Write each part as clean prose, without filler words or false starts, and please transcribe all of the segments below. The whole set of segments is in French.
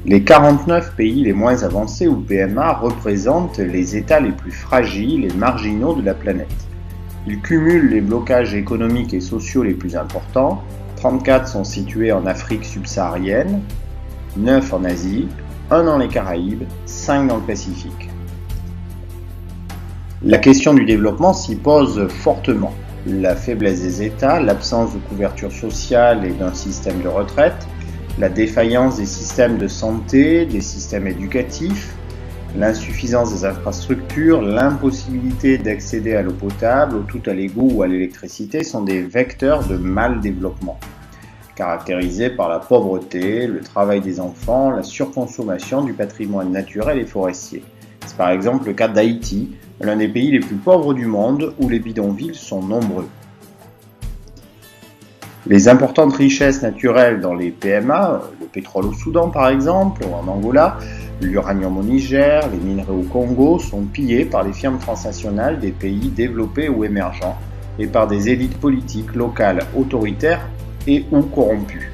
Les 49 pays les moins avancés ou PMA représentent les États les plus fragiles et marginaux de la planète. Ils cumulent les blocages économiques et sociaux les plus importants. 34 sont situés en Afrique subsaharienne, 9 en Asie, 1 dans les Caraïbes, 5 dans le Pacifique. La question du développement s'y pose fortement. La faiblesse des États, l'absence de couverture sociale et d'un système de retraite, la défaillance des systèmes de santé, des systèmes éducatifs, l'insuffisance des infrastructures, l'impossibilité d'accéder à l'eau potable, au tout à l'égout ou à l'électricité sont des vecteurs de mal-développement, caractérisés par la pauvreté, le travail des enfants, la surconsommation du patrimoine naturel et forestier. C'est par exemple le cas d'Haïti, l'un des pays les plus pauvres du monde où les bidonvilles sont nombreux. Les importantes richesses naturelles dans les PMA, le pétrole au Soudan par exemple, ou en Angola, l'uranium au Niger, les minerais au Congo sont pillés par les firmes transnationales des pays développés ou émergents et par des élites politiques locales autoritaires et ou corrompues.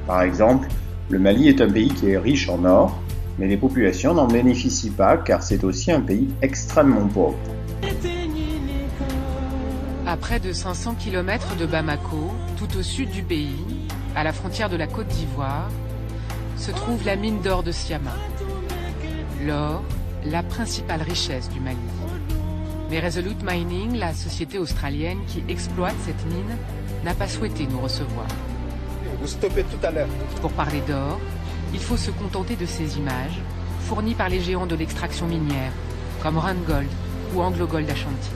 Par exemple, le Mali est un pays qui est riche en or, mais les populations n'en bénéficient pas car c'est aussi un pays extrêmement pauvre. À près de 500 km de Bamako, tout au sud du pays, à la frontière de la Côte d'Ivoire, se trouve la mine d'or de Syama. L'or, la principale richesse du Mali. Mais Resolute Mining, la société australienne qui exploite cette mine, n'a pas souhaité nous recevoir. Vous stoppez tout à l'heure. Pour parler d'or, il faut se contenter de ces images, fournies par les géants de l'extraction minière, comme Randgold ou AngloGold Ashanti.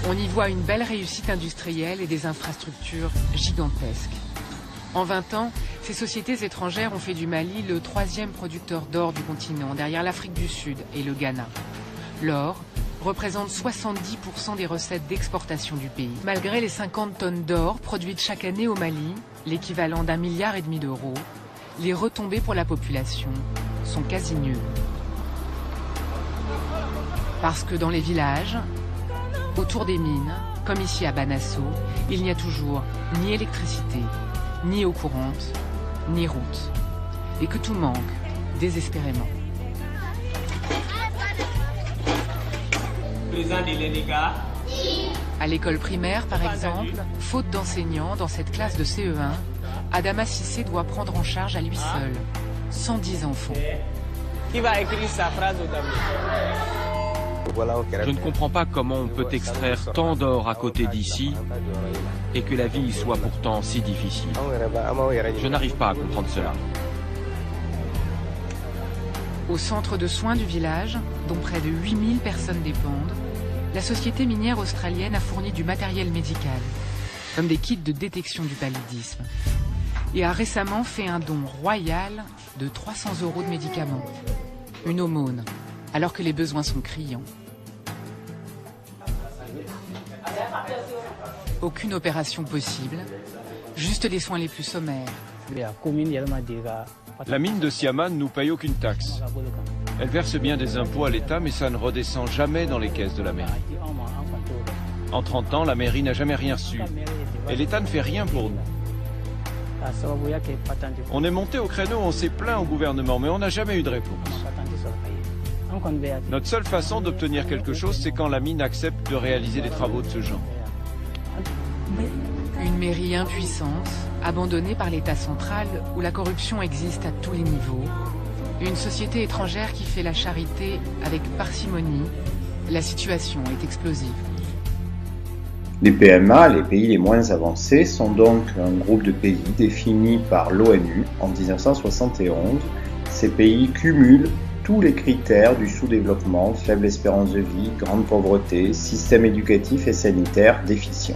On y voit une belle réussite industrielle et des infrastructures gigantesques. En 20 ans, ces sociétés étrangères ont fait du Mali le 3e producteur d'or du continent, derrière l'Afrique du Sud et le Ghana. L'or représente 70% des recettes d'exportation du pays. Malgré les 50 tonnes d'or produites chaque année au Mali, l'équivalent d'1,5 milliard d'euros, les retombées pour la population sont quasi nulles. Parce que dans les villages, autour des mines, comme ici à Banasso, il n'y a toujours ni électricité, ni eau courante, ni route. Et que tout manque, désespérément. À l'école primaire, par exemple, faute d'enseignants dans cette classe de CE1, Adama Cissé doit prendre en charge à lui seul 110 enfants. Qui va écrire sa phrase au tableau? Je ne comprends pas comment on peut extraire tant d'or à côté d'ici et que la vie soit pourtant si difficile. Je n'arrive pas à comprendre cela. Au centre de soins du village, dont près de 8000 personnes dépendent, la société minière australienne a fourni du matériel médical, comme des kits de détection du paludisme, et a récemment fait un don royal de 300 € de médicaments. Une aumône, alors que les besoins sont criants. Aucune opération possible, juste les soins les plus sommaires. La mine de Syama ne nous paye aucune taxe. Elle verse bien des impôts à l'État, mais ça ne redescend jamais dans les caisses de la mairie. En 30 ans, la mairie n'a jamais rien reçu. Et l'État ne fait rien pour nous. On est monté au créneau, on s'est plaint au gouvernement, mais on n'a jamais eu de réponse. Notre seule façon d'obtenir quelque chose, c'est quand la mine accepte de réaliser des travaux de ce genre. Une mairie impuissante, abandonnée par l'État central, où la corruption existe à tous les niveaux. Une société étrangère qui fait la charité avec parcimonie. La situation est explosive. Les PMA, les pays les moins avancés, sont donc un groupe de pays défini par l'ONU en 1971. Ces pays cumulent tous les critères du sous-développement, faible espérance de vie, grande pauvreté, système éducatif et sanitaire déficient.